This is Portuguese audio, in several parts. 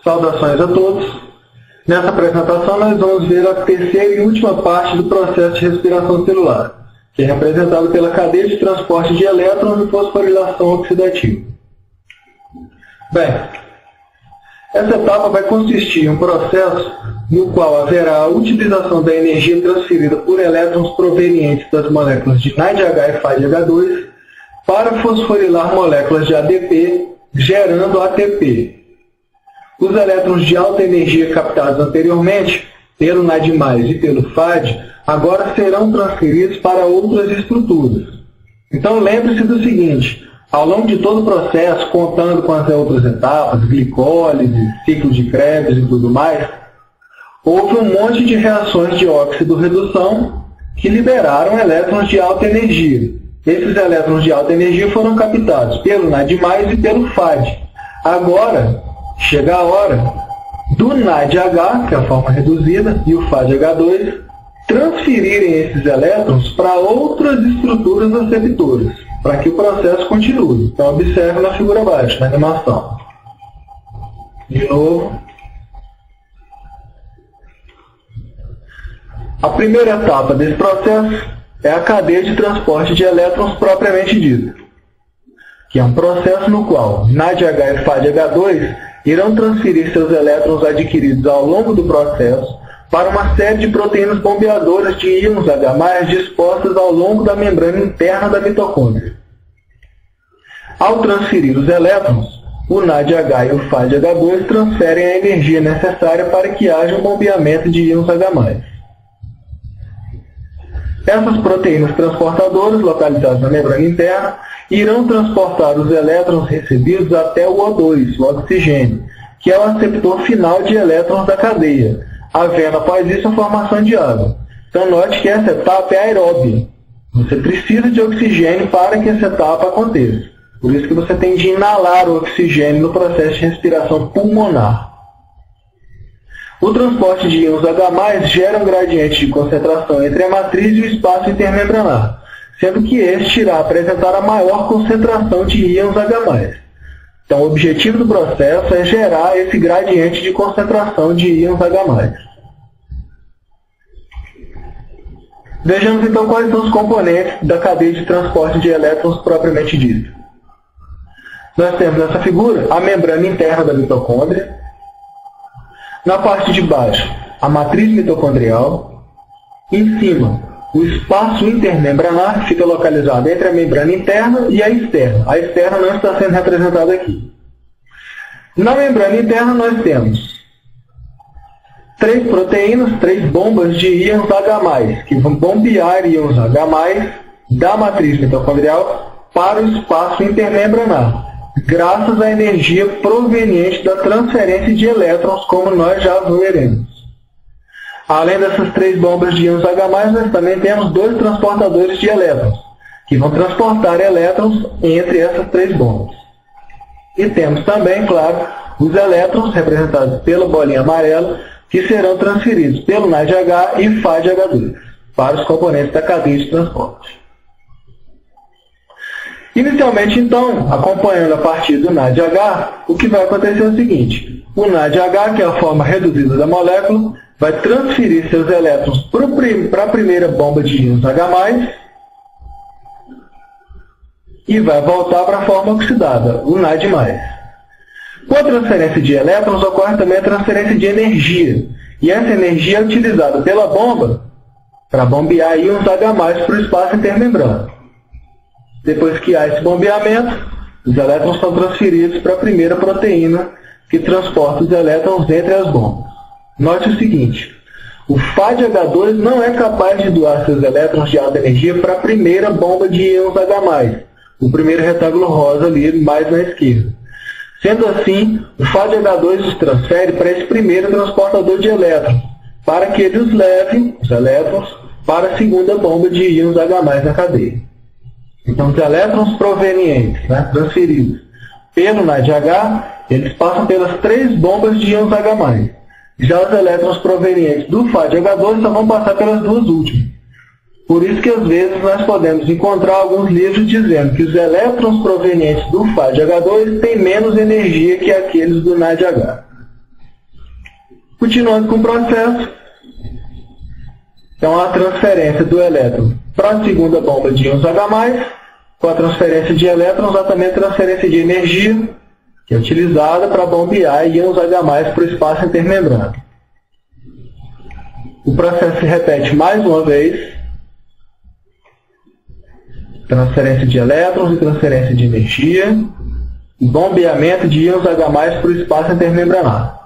Saudações a todos. Nessa apresentação nós vamos ver a terceira e última parte do processo de respiração celular, que é representado pela cadeia de transporte de elétrons e fosforilação oxidativa. Bem, essa etapa vai consistir em um processo no qual haverá a utilização da energia transferida por elétrons provenientes das moléculas de NADH e FADH2 para fosforilar moléculas de ADP, gerando ATP. Os elétrons de alta energia captados anteriormente pelo NAD+, e pelo FAD, agora serão transferidos para outras estruturas. Então lembre-se do seguinte: ao longo de todo o processo, contando com as outras etapas, glicólise, ciclo de Krebs e tudo mais, houve um monte de reações de óxido-redução que liberaram elétrons de alta energia. Esses elétrons de alta energia foram captados pelo NAD+, e pelo FAD. Agora, chega a hora do NADH, que é a forma reduzida, e o FADH2, transferirem esses elétrons para outras estruturas aceptoras, para que o processo continue. Então, observe na figura abaixo, na animação. De novo. A primeira etapa desse processo é a cadeia de transporte de elétrons propriamente dita, que é um processo no qual NADH e FADH2 irão transferir seus elétrons adquiridos ao longo do processo para uma série de proteínas bombeadoras de íons H+, dispostas ao longo da membrana interna da mitocôndria. Ao transferir os elétrons, o NADH e o FADH2 transferem a energia necessária para que haja um bombeamento de íons H+. Essas proteínas transportadoras, localizadas na membrana interna, irão transportar os elétrons recebidos até o O2, o oxigênio, que é o aceptor final de elétrons da cadeia, havendo após isso a formação de água. Então note que essa etapa é aeróbia. Você precisa de oxigênio para que essa etapa aconteça. Por isso que você tem de inalar o oxigênio no processo de respiração pulmonar. O transporte de íons H+, gera um gradiente de concentração entre a matriz e o espaço intermembranar, sendo que este irá apresentar a maior concentração de íons H+. Então, o objetivo do processo é gerar esse gradiente de concentração de íons H+. Vejamos então quais são os componentes da cadeia de transporte de elétrons propriamente dita. Nós temos nessa figura a membrana interna da mitocôndria. Na parte de baixo, a matriz mitocondrial. Em cima, o espaço intermembranar, que fica localizado entre a membrana interna e a externa. A externa não está sendo representada aqui. Na membrana interna, nós temos 3 proteínas, 3 bombas de íons H+, que vão bombear íons H+, da matriz mitocondrial para o espaço intermembranar, graças à energia proveniente da transferência de elétrons, como nós já veremos. Além dessas 3 bombas de íons H+, nós também temos 2 transportadores de elétrons, que vão transportar elétrons entre essas 3 bombas. E temos também, claro, os elétrons, representados pela bolinha amarela, que serão transferidos pelo NADH e FADH2 para os componentes da cadeia de transporte. Inicialmente, então, acompanhando a partir do NADH, o que vai acontecer é o seguinte: o NADH, que é a forma reduzida da molécula, vai transferir seus elétrons para a primeira bomba de íons H+, e vai voltar para a forma oxidada, o NAD+. Com a transferência de elétrons, ocorre também a transferência de energia, e essa energia é utilizada pela bomba para bombear íons H+, para o espaço intermembrana. Depois que há esse bombeamento, os elétrons são transferidos para a primeira proteína que transporta os elétrons entre as bombas. Note o seguinte: o FADH2 não é capaz de doar seus elétrons de alta energia para a primeira bomba de íons H+, o primeiro retângulo rosa ali mais na esquerda. Sendo assim, o FADH2 os transfere para esse primeiro transportador de elétrons, para que ele os leve, os elétrons, para a segunda bomba de íons H+ na cadeia. Então, os elétrons provenientes, transferidos pelo NADH, eles passam pelas 3 bombas de íons H+. Já os elétrons provenientes do FADH2 só vão passar pelas 2 últimas. Por isso que, às vezes, nós podemos encontrar alguns livros dizendo que os elétrons provenientes do FADH2 têm menos energia que aqueles do NADH. Continuando com o processo, então a transferência do elétron para a segunda bomba de íons H+, com a transferência de elétrons, há também a transferência de energia, que é utilizada para bombear íons H+ para o espaço intermembrana. O processo se repete mais uma vez. Transferência de elétrons e transferência de energia. E bombeamento de íons H+ para o espaço intermembranario.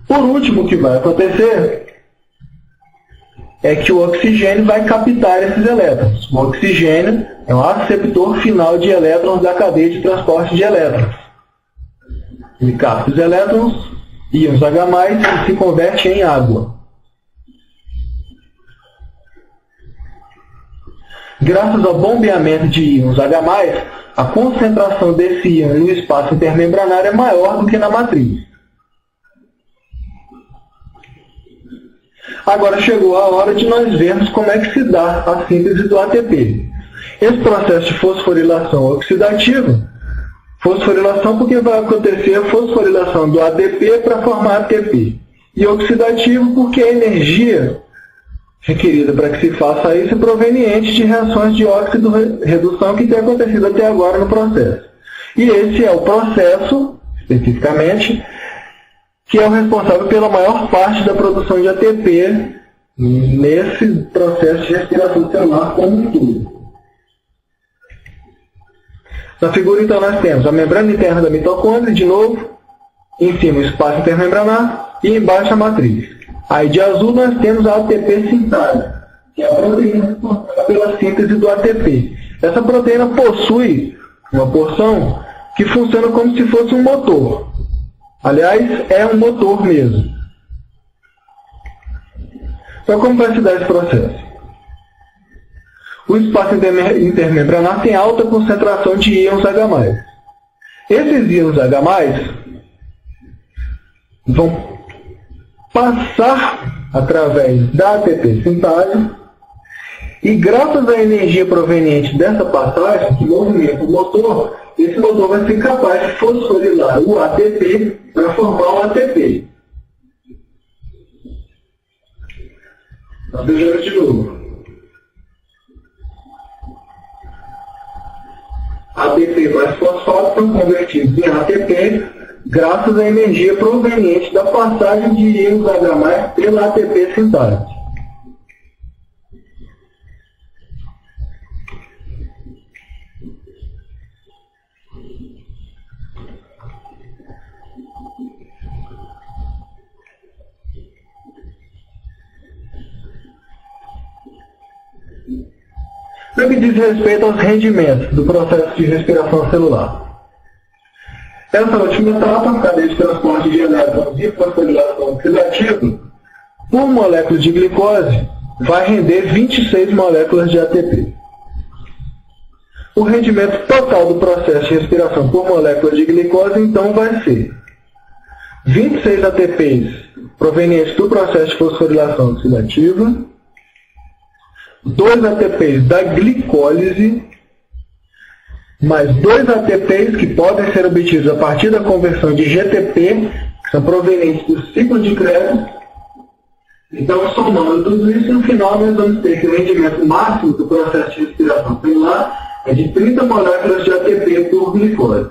Por último, o que vai acontecer é que o oxigênio vai captar esses elétrons. O oxigênio é um aceptor final de elétrons da cadeia de transporte de elétrons. Ele capta os elétrons, íons H+, e se converte em água. Graças ao bombeamento de íons H+, a concentração desse íon no espaço intermembranário é maior do que na matriz. Agora chegou a hora de nós vermos como é que se dá a síntese do ATP. Esse processo de fosforilação oxidativa, fosforilação porque vai acontecer a fosforilação do ADP para formar ATP. E oxidativo porque a energia requerida para que se faça isso é proveniente de reações de óxido-redução que tem acontecido até agora no processo. E esse é o processo, especificamente, que é o responsável pela maior parte da produção de ATP nesse processo de respiração celular como um todo. Na figura, então, nós temos a membrana interna da mitocôndria, de novo, em cima o espaço intermembranar e embaixo a matriz. Aí de azul nós temos a ATP sintase, que é a proteína responsável pela síntese do ATP. Essa proteína possui uma porção que funciona como se fosse um motor. Aliás, é um motor mesmo. Então, como vai se dar esse processo? O espaço intermembranar tem alta concentração de íons H+. Esses íons H+, vão passar através da ATP sintase e, graças à energia proveniente dessa passagem, que movimenta o motor, esse motor vai ser capaz de fosforilar o ATP para formar o ATP. Nós vejamos de novo. ATP mais fosfato são convertidos em ATP graças à energia proveniente da passagem de íons H+ pela ATP sintase. No que diz respeito aos rendimentos do processo de respiração celular. Essa última etapa, cadeia de transporte de elétrons e fosforilação oxidativa, por molécula de glicose, vai render 26 moléculas de ATP. O rendimento total do processo de respiração por molécula de glicose, então, vai ser 26 ATPs provenientes do processo de fosforilação oxidativa, 2 ATPs da glicólise, mais 2 ATPs que podem ser obtidos a partir da conversão de GTP, que são provenientes do ciclo de Krebs. Então, somando tudo isso, no final nós vamos ter que o rendimento máximo do processo de respiração celular é de 30 moléculas de ATP por glicose.